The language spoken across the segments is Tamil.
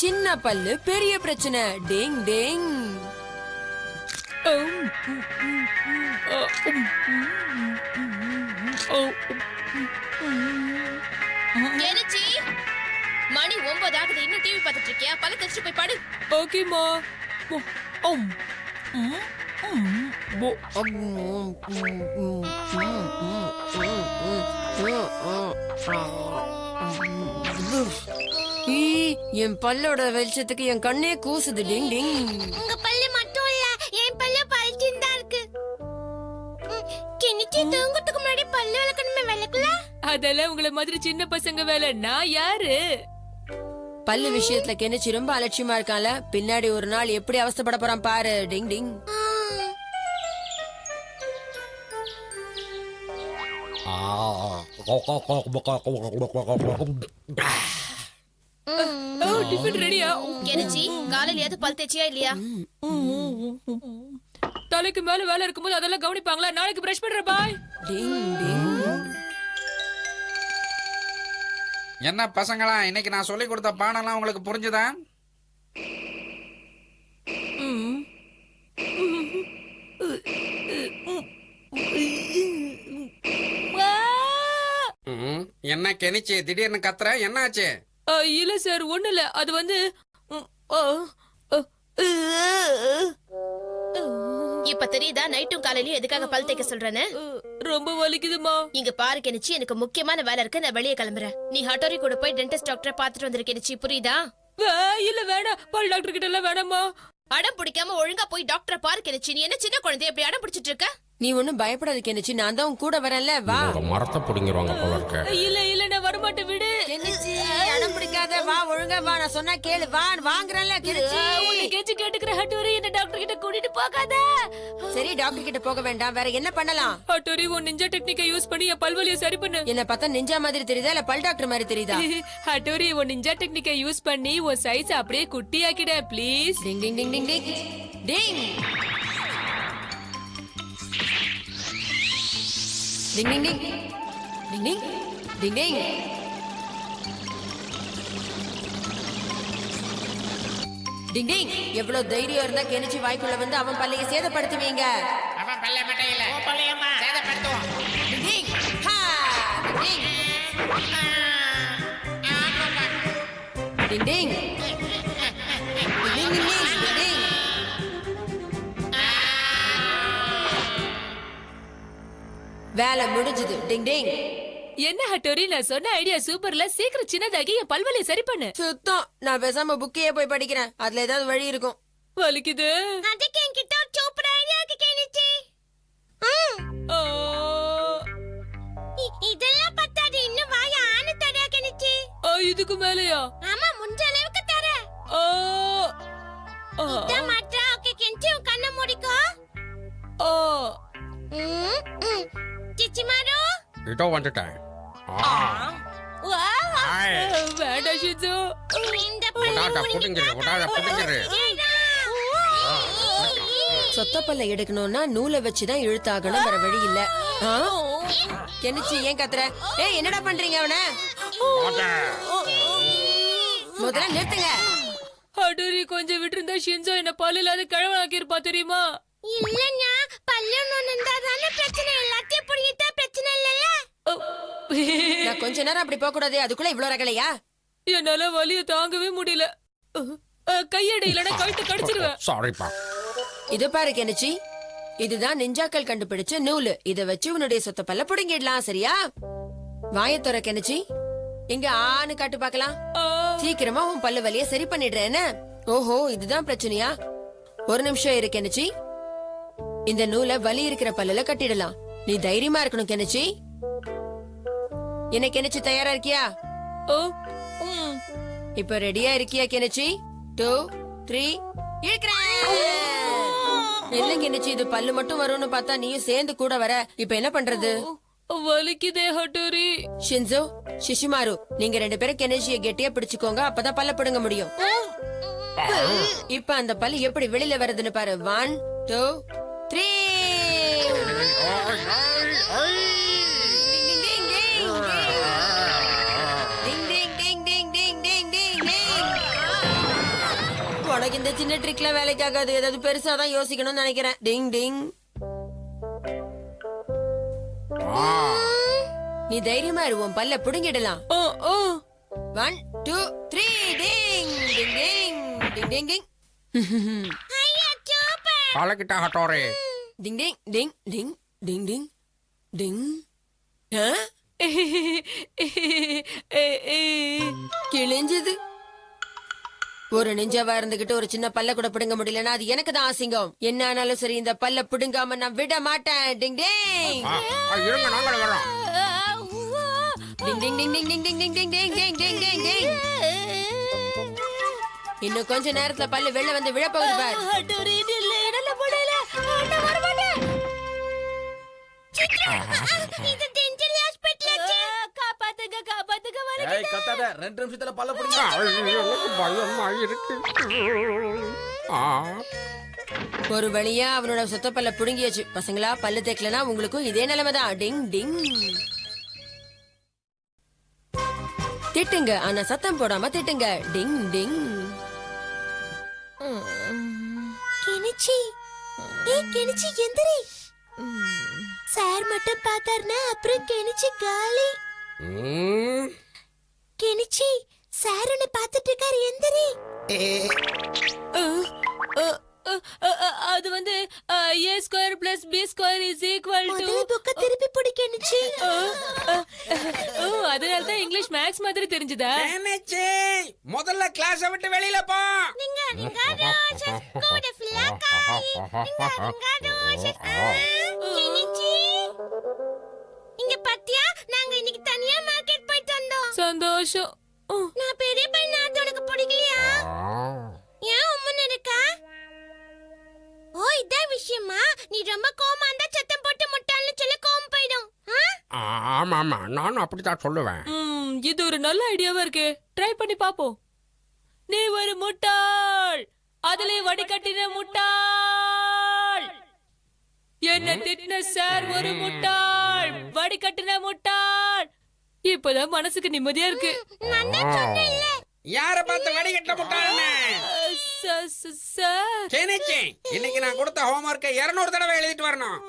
சின்ன பல்லு பெரிய பிரச்சனை. டிங் டிங். எனச்சி மணி 9 ஆகுது. இன்னும் டிவி பார்த்துட்டு இருக்கியா? பல்ல தேய்ச்சு போய் படு. ஓகேமா. என் பல்லோட வெளிச்சத்துக்கு என் கண்ணே கூசுது. டிங் டிங். உங்க பல்லு மட்டும் இல்ல, என் பல்லு பல்லிட்டு தான் இருக்கு. கிணிச்சி தூங்கறதுக்கு முன்னாடி பல்லு விளக்கணுமே, விளக்கல? அதெல்லாம் உங்களை மாதிரி சின்ன பசங்க வேலை. நான் யாரு? பல்லு விஷயத்துல கெனிச்சி ரொம்ப அலட்சியமா இருக்கான்ல. பின்னாடி ஒரு நாள் எப்படி அவஸ்தைப்பட போறான் பாரு. டிங் டிங். டிஃபன் ரெடியா? கெனிச்சி காலையிலயாவது பல் தேய்ச்சியா இல்லையா? தலைக்கு மேல வேலை இருக்கும்போது அதெல்லாம் கவனிப்பாங்களா? நாளைக்கு பிரஷ் பண்ற. பாய். டிங் டிங். என்ன பசங்களா, இன்னைக்கு நான் சொல்லி கொடுத்த பாடம்லாம் உங்களுக்கு புரிஞ்சுதா? என்ன கெனிச்சு திடீர்னு கத்துற? என்ன ஆச்சு? இல்ல சார், ஒண்ணு இல்ல. அது வந்து இப்ப தெரியுதா நைட்டும் காலையிலயும் எதுக்காக பல் தேய்க்க சொல்றேன்னு? ரொம்ப வலிக்குதுமா. இங்க பாரு கெனிச்சி, எனக்கு முக்கியமான வேலை இருக்கு. நான் வெளியே கிளம்புறேன். நீ ஹட்டோரி கூட போய் டென்டிஸ்ட் டாக்டரை பாத்துட்டு வந்துரு கெனிச்சி, புரியுதா? இல்ல வேணாம், பல் டாக்டர் கிட்ட எல்லாம் வேணாமா. அடம் பிடிக்காம ஒழுங்கா போய் டாக்டரை பாரு கெனிச்சி. நீ என்ன சின்ன குழந்தை எப்படி அடம் பிடிச்சிட்டு இருக்க? நீ ஒண்ணும் பயப்படாத கெனிச்சி, நான் தான் உன் கூட வரேன்ல. வா. மரத்தை புடிங்கிருவாங்க போல இருக்க. இல்ல நான் வரமாட்டேன், விடு. கெனிச்சி அடம் பிடிக்காத, வா. ஒழுங்கா வா, நான் சொன்னா கேளு. வா, வாங்குறேன்ல கெனிச்சி. உன்னை கெஞ்சி கேட்டுக்கிற ஹட்டோரி, என்ன டாக்டர் கிட்ட கூட்டிட்டு போகாத. சரி, டாக்டர் கிட்ட போக வேண்டாம். வேற என்ன பண்ணலாம்? ஹட்டோரி, உன் நிஞ்சா டெக்னிக்கை யூஸ் பண்ணி என் பல்வலியை சரி பண்ணு. என்ன பார்த்தா நிஞ்சா மாதிரி தெரியுதா இல்ல பல் டாக்டர் மாதிரி தெரியுதா? ஹட்டோரி, உன் நிஞ்சா டெக்னிக்கை யூஸ் பண்ணி உன் சைஸ் அப்படியே குட்டியாக்கிட ப்ளீஸ். டிங் டிங் டிங் டிங் டிங் டிங். டிங் டிங் டிங் டிங் டிங் டிங் டிங். டிங் டிங். எவ்வளவு தைரியம் இருந்தா கெனிச்சி வாய்க்குள்ள வந்து அவன் பல்லையை சேதப்படுத்துவீங்க. அவன் பல்ல மட்டும் இல்ல, உன் பல்லையம்மா சேதப்படுத்துவோம். டிங் டிங். ஹா. டிங் டிங். டிங் டிங். டிங் டிங் டிங் டிங். வேலை முடிஞ்சது. டிங் டிங். என்ன ஹட்டோரி, நான் சொன்ன ஐடியா சூப்பர்ல. சீக்கிரம் சின்னதாகி என் பல்வலியை சரி பண்ணு. சுத்தம். நான் பேசாம புக்கையே போய் படிக்கிறேன். அதுல ஏதாவது வழி இருக்கும். வலிக்குது. அதுக்கு என்கிட்ட ஒரு சூப்பர் ஐடியா இருக்கு கெனிச்சி. இதெல்லாம் பத்தாது, இன்னும் வாய ஆன தரா கெனிச்சி. இதுக்கு மேலயா? ஆமா, முடிஞ்ச அளவுக்கு தர. இத மாட்டா. ஓகே கெனிச்சி, உன் கண்ணை மூடிக்கோ. சிச்சிமாரு, இதோ வந்துட்டேன். வேண்டாம் ஷிட்சு. இந்த பல்ல புடிங்கிரு. சொத்த பல்ல எடுக்கணும்னா நூலை வச்சுதான் இழுத்தாகணும். வேற வழி இல்ல. கெனிச்சி ஏன் கத்துற? ஏய், என்னடா பண்றீங்க அவன? முதல்ல நிறுத்துங்க. ஹட்டோரி, கொஞ்சம் விட்டு இருந்தா ஷின்சோ என்ன பல்லு இல்லாத கிழவனாக்கி இருப்பா, தெரியுமா? இல்லன்னா பல்ல நோந்தாதான பிரச்சனை. எல்லாத்தையும் புடிங்கிட்டா பிரச்சனை இல்லல. நான் கொஞ்ச நேரம் அப்படி போக கூடாது. அதுக்குள்ள இவ்வளவு ரகலையா? என்னால வலிய தாங்கவே முடியல. கையடை இல்லனா கழுத்து கடிச்சிருவேன். சாரிப்பா. இது பாரு கெனிச்சி, இதுதான் நிஞ்சாக்கள் கண்டுபிடிச்ச நூலு. இத வச்சு உன்னுடைய சொத்த பல்ல புடுங்கிடலாம். சரியா? வாயை துற கெனிச்சி. இங்க ஆணு காட்டு பாக்கலாம். சீக்கிரமா உன் பல்லு வலிய சரி பண்ணிடுறேன். ஓஹோ, இதுதான் பிரச்சனையா? ஒரு நிமிஷம் இரு கெனிச்சி. இந்த நூலை வலி இருக்கிற பல்லுல கட்டிடலாம். நீ தைரியமா இருக்கணும் கெனிச்சி. என்ன கெனிச்சி, தயாரா இருக்கியா? இப்ப ரெடியா இருக்கியா கெனிச்சி? 2 3 இழுக்கிறேன். என்ன கெனிச்சி, இது பல்லு மட்டும் வரும்னு பார்த்தா நீயும் சேர்ந்து கூட வர. இப்ப என்ன பண்றது? வலிக்குதே ஹட்டோரி. ஷின்சோ, ஷிஷிமாரு, நீங்க 2 பேரும் கெனிச்சியை கெட்டியா பிடிச்சுக்கோங்க. அப்பதான் பல்ல பிடுங்க முடியும். இப்ப அந்த பல்லு எப்படி வெளியில வருதுன்னு பாரு. 1 2 3. இந்த சின்ன ட்ரிக்ல வேலைக்கு ஆகாது. ஏதாவது பெருசாதான் யோசிக்கணும்னு நினைக்கிறேன். டிங் டிங். நீ தைரியமா இரு, உன் பல்ல புடுங்கிடலாம். 1 2 3 டிங் டிங் டிங் டிங் டிங். பழகிட்டா ஹட்டோரி. டிங் டிங் டிங் டிங் டிங் டிங் டிங். கிழிஞ்சது. ஒரு நெஞ்சாவா இருந்துகிட்டு ஒரு சின்ன பல்ல கூட பிடுங்க முடியலன்னா அது எனக்கு தான் அசிங்கம். என்ன ஆனாலும் சரி, இந்த பல்ல பிடுங்காம நான் விட மாட்டேன். டிங் டிங் இருங்க, நாங்களும் வரோம். டிங் டிங் டிங் டிங் டிங் டிங் டிங் டிங் டிங் டிங் டிங் டிங் டிங். இன்னும் கொஞ்ச நேரத்துல பல்லு வெளில வந்து விழ போகுது பார். கத்தாத, 2 நிமிஷத்துல பல்ல புடுங்க. பயமா இருக்கு. ஒரு வழியா அவனோட சொத்த பல்ல புடுங்கியாச்சு. பசங்களா, பல்லு தேக்கலனா உங்களுக்கும் இதே நிலைமைதான். டிங் டிங். திட்டுங்க, ஆனா சத்தம் போடாம திட்டுங்க. டிங் டிங். கெனிச்சி, ஏய் கெனிச்சி எந்திரி. சார் மட்டும் பார்த்தாருன்னா அப்புறம் கெனிச்சி காலி. கெனிச்சி, சார் உன்னை பார்த்துட்டு இருக்காரு, எந்திரி. அது வந்து a² + b² முதல்ல புக்க திருப்பி பிடி கெனிச்சி. அதனால தான் இங்கிலீஷ் மேக்ஸ் மாதிரி தெரிஞ்சுதா? என்னச்சி, முதல்ல கிளாஸ் விட்டு வெளியில போ. இங்க பாத்தியா, நாங்க இன்னைக்கு தனியா மார்க்கெட் போயிட்டு வந்தோம். சந்தோஷம். நான் பெரிய பையன், அது உனக்கு பிடிக்கலையா? ஏன் உம்மன் இருக்கா? ஓ, இதான் விஷயமா? நீ ரொம்ப கோவமா இருந்தா சத்தம் போட்டு முட்டாள்னு சொல்லி கோவம் போயிடும். ஆமா, நானும் அப்படித்தான் சொல்லுவேன். இது ஒரு நல்ல ஐடியாவா இருக்கே. ட்ரை பண்ணி பாப்போம். நீ ஒரு முட்டாள், அதிலே வடிகட்டின முட்டாள். என்ன திட்டின சார் ஒரு முட்டாள், வடிகட்டின முட்டாள். இப்பதான் மனசுக்கு நிம்மதியா இருக்கு. யார பார்த்து வடிகட்ட முட்டாள்னு? சார், கேனிச்சி, இன்னைக்கு நான் கொடுத்த ஹோம்வொர்க்கை 200 தடவை எழுதிட்டு வரணும்.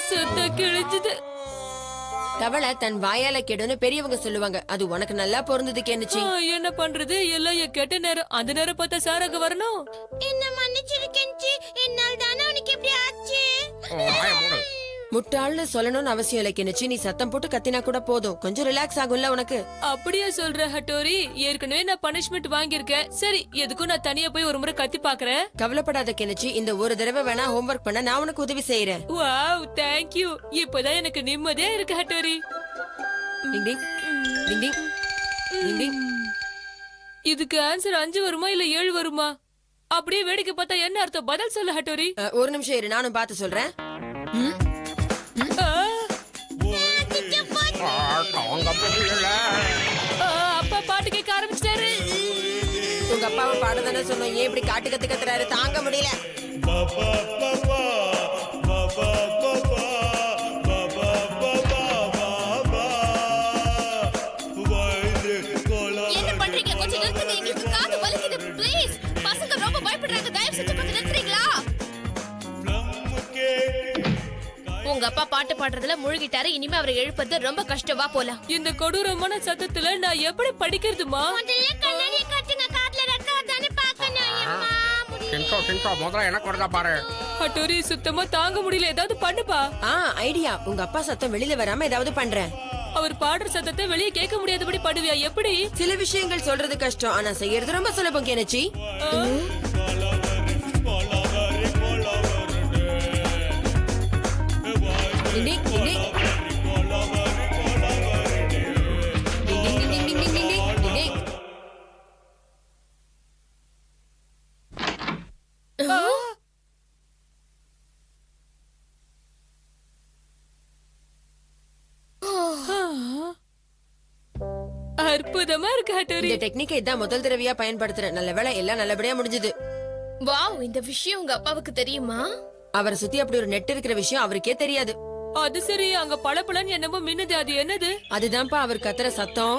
சுத்த கிழிஞ்சது. தவளை தன் வாயால கெடுன்னு பெரியவங்க சொல்லுவாங்க. அது உனக்கு நல்லா பொருந்தது கேனுச்சி. என்ன பண்றது, எல்லாம் என் கெட்ட நேரம். அந்த நேரம் பார்த்தா சார் அங்க வரணும். என்ன மன்னிச்சிரு கெஞ்சி, என்னால் தானே உனக்கு இப்படி ஆச்சு. முட்டாள்னு சொல்லணும்னு அவசியம் இல்லை கேனுச்சி. நீ சத்தம் போட்டு கத்தினா கூட போதும். கொஞ்சம் ரிலாக்ஸ் ஆகும்ல உனக்கு. அப்படியே சொல்ற ஹட்டோரி? ஏற்கனவே நான் பனிஷ்மெண்ட் வாங்கியிருக்கேன். சரி, எதுக்கும் நான் தனியா போய் ஒரு முறை கத்தி பாக்குறேன். கவலைப்படாத கேனுச்சி, இந்த ஒரு தடவை வேணா ஹோம்வொர்க் பண்ண நான் உனக்கு உதவி செய்யறேன். Wow, thank you. இப்பதான் எனக்கு நிம்மதியா இருக்கு ஹட்டோரி. டிங் டிங் டிங் டிங் டிங் டிங். இதுக்கு ஆன்சர் 5 வருமா இல்ல 7 வருமா? அப்படியே வேடிக்கை பார்த்தா என்ன அர்த்தம்? பதில் சொல்லு ஹட்டோரி. ஒரு நிமிஷம் இரு, நானும் பார்த்து சொல்றேன். அப்பா பாட்டு கேட்க ஆரம்பிச்சிட்டாரு. உங்க அப்பாவை பாடதானே சொன்னோம், ஏன் இப்படி காட்டு கத்து கத்துறாரு? தாங்க முடியல. என்ன பண்றீங்க? கொஞ்சம் நிறுத்துங்க, எங்களுக்கு காது வலிக்குது. ப்ளீஸ், பசங்க ரொம்ப பயப்படுறாங்க. தயவு செஞ்சு கொஞ்சம் நிறுத்துறீங்களா? உங்க அப்பா பாட்டு பாடுறதுல முழுகிட்டாரு. இனிமே அவரை எழுப்பது ரொம்ப கஷ்டமா போலாம். இந்த கொடூரமான சத்தத்துல நான் எப்படி படிக்கிறதுமா? முதல்ல கண்ணாடியை கட்டுங்க, காதுல ரத்தம் வருதான்னு பார்க்கணும். முதல்ல எனக்கு வருதா பாரு. ஹட்டோரி, சுத்தமா தாங்க முடியல. ஏதாவது பண்ணுப்பா. ஐடியா. உங்க அப்பா சத்தம் வெளியில வராம ஏதாவது பண்றேன். அவர் பாடுற சத்தத்தை வெளியே கேட்க முடியாதபடி பாடுவியா? எப்படி? சில விஷயங்கள் சொல்றது கஷ்டம், ஆனா செய்யறது ரொம்ப சுலபம் கேனுச்சி. டிங் டிங் டிங் டிங் டிங் டிங் டிங் டிங் டிங் டிங் டிங் டிங். அற்புதமா இருக்கு ஹட்டோரி. இந்த டெக்னிக்கை இதான் முதல் தடவையா பயன்படுத்துறேன். நல்ல வேளை எல்லாம் நல்லபடியா முடிஞ்சது. வாவ், இந்த விஷயம் உங்க அப்பாவுக்கு தெரியுமா? அவரை சுத்தி அப்படி ஒரு நெட் இருக்கிற விஷயம் அவருக்கே தெரியாது. அது சரி, அங்க பளபளன்னு என்னமோ மின்னுது. அது என்னது? அதுதான்ப்பா அவர் கத்துற சத்தம்.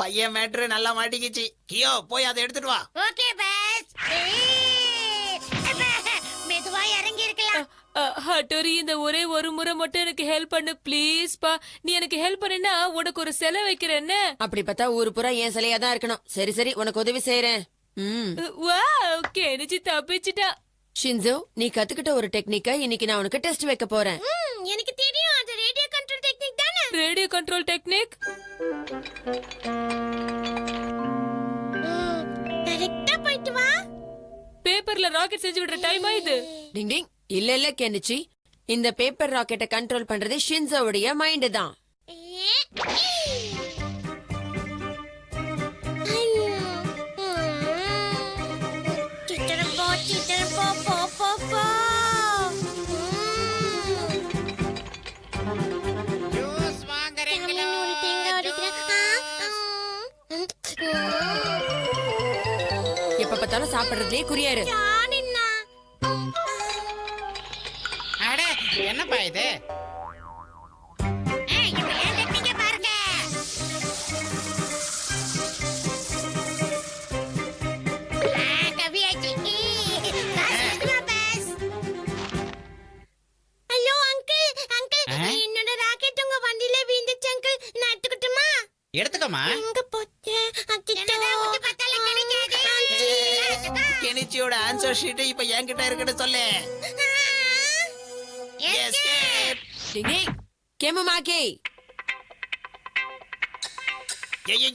பையன் மேட்ரு நல்லா மாட்டிக்கிச்சு. கியோ போய் அதை எடுத்துட்டு வா. Okay boss. மெதுவா இறங்கி இருக்கலாம். ஹட்டோரி இந்த ஒரே ஒரு முறை மட்டும் எனக்கு ஹெல்ப் பண்ணு ப்ளீஸ் பா. நீ எனக்கு ஹெல்ப் பண்ணா உனக்கு ஒரு சிலை வைக்கிறேன். அப்படி பார்த்தா ஊரு பூரா என் சிலையா தான் இருக்கணும். சரி சரி, உனக்கு உதவி செய்யறேன். Wow, Kenichi தப்பிச்சிட்டா. ஷின்சோ, நீ கத்துக்கிட்ட ஒரு டெக்னிக்க இன்னைக்கு நான் உனக்கு டெஸ்ட் வைக்க போறேன். எனக்கு தெரியும், அது ரேடியோ கண்ட்ரோல் டெக்னிக் தானே. Radio control technique. கரெக்ட்டா போயிட்டு வா. பேப்பர்ல ராக்கெட் செஞ்சு விடுற டைமா இது? டிங் டிங். இல்ல இல்ல கெனிச்சி, இந்த பேப்பர் ராக்கெட்டை கண்ட்ரோல் பண்றது ஷின்சோவுடைய மைண்ட் தான். ஜூஸ் வாங்குறீங்களோ? எப்ப பார்த்தாலும் சாப்பிடுறதுலயே குறியாரு. அட என்னப்பா இது? பாருங்க. ஹலோ அங்கிள், அங்கிள் என்னோட ராக்கெட் உங்க வண்டியில விழுந்துச்சு அங்கிள். நான் எடுத்துக்கட்டுமா? எடுத்துக்கமா. எங்க போச்சு? கெனிச்சியோட ஆன்சர் ஷீட் இப்ப என்கிட்ட இருக்குன்னு சொல்லு. Escape. டிங் டிங். கெமுமாக்கி. ஏய்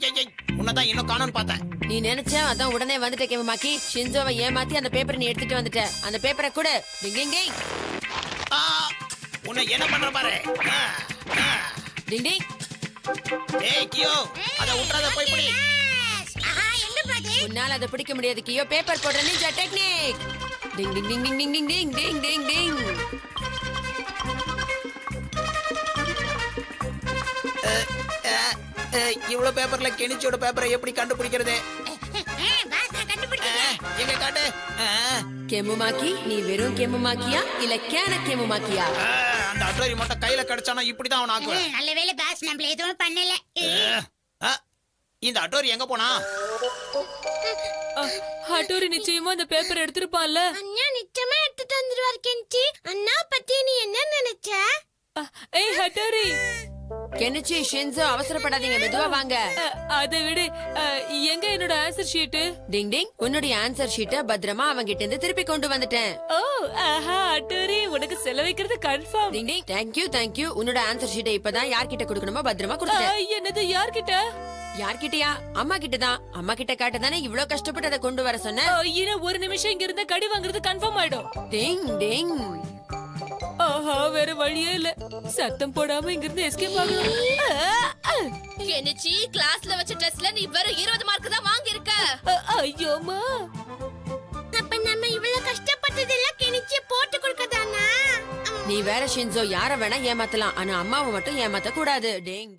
உன்னதான் இன்னும் காணோம்னு பார்த்தேன். நீ நினைச்ச அதான் உடனே வந்துட்ட கெமுமாக்கி. ஷின்சோவை ஏமாத்தி அந்த பேப்பரை நீ எடுத்துட்டு வந்துட்ட. அந்த பேப்பரை கூட. டிங் டிங் டிங். ஆ, உன்னை என்ன பண்ற பாரு. ஆ, ஆ. டிங் டிங். ஏய் கியோ, அத உட்றாத போய் புடி. உன்னால அதை பிடிக்க முடியாது கியோ. பேப்பர் போடுற நிஞ்சா டெக்னிக். டிங் டிங் டிங் டிங் டிங் டிங் டிங் டிங் டிங் டிங். இவ்வளவு பேப்பர்ல கெனிச்சியோட பேப்பரை எப்படி கண்டுபிடிக்கிறது? எங்க காட்டு. கெமுமாக்கி, நீ வெறும் கெமுமாக்கியா இல்ல கேன கெமுமாக்கியா? அந்த அட்டோரி மட்டும் கையில கிடைச்சானா இப்படிதான் அவன் ஆக்குவேன். நல்ல வேளை பாஸ், நம்மள எதுவும் பண்ணல. இந்த அட்டோரி எங்க போனா? ஹட்டோரி நிச்சயமா அந்த பேப்பர் எடுத்திருப்பான்ல. அண்ணா நிச்சயமா எடுத்துட்டு வந்துருவாரு கென்ச்சி. அண்ணா பத்தி நீ என்ன நினைச்ச? ஏய் ஹட்டோரி, கெனிச்சி, ஷின்சோ அவசரப்படாதீங்க, மெதுவா வாங்க. அதை விடு. எங்க என்னோட ஆன்சர் ஷீட்? டிங் டிங். உன்னுடைய ஆன்சர் ஷீட்டை பத்திரமா அவங்கிட்ட இருந்து திருப்பி கொண்டு வந்துட்டேன். ஓ ஆஹா, ஹட்டோரி உனக்கு செலவைக்கிறது confirm. Ding ding. Thank you thank you. உன்னோட ஆன்சர் ஷீட்டை இப்பதான் யார்கிட்ட கொடுக்கணுமோ பத்திரமா கொடுத்துட்டேன். என்னது யார்கிட்ட? யார்கிட்டயா? அம்மா கிட்டதான். அம்மா கிட்ட காட்டதானே இவ்ளோ கஷ்டப்பட்டு அதை கொண்டு வர சொன்ன. இன்னும் ஒரு நிமிஷம் இங்க இருந்தா கடி வாங்குறது கன்ஃபார்ம் ஆயிடும். டிங் டிங். ஆஹா, வேற வழியே இல்ல. சத்தம் போடாம இங்க இருந்து எஸ்கேப் ஆகணும். கெனிச்சி, கிளாஸ்ல வச்ச டெஸ்ட்ல நீ வெறும் 20 மார்க் தான் வாங்கி இருக்க. ஐயோமா, அப்ப நம்ம இவ்வளவு கஷ்டப்பட்டதெல்லாம் கெனிச்சி போட்டு கொடுக்கதானா? நீ வேற ஷின்சோ, யார வேணா ஏமாத்தலாம், ஆனா அம்மாவை மட்டும் ஏமாத்த கூடாது. டிங்.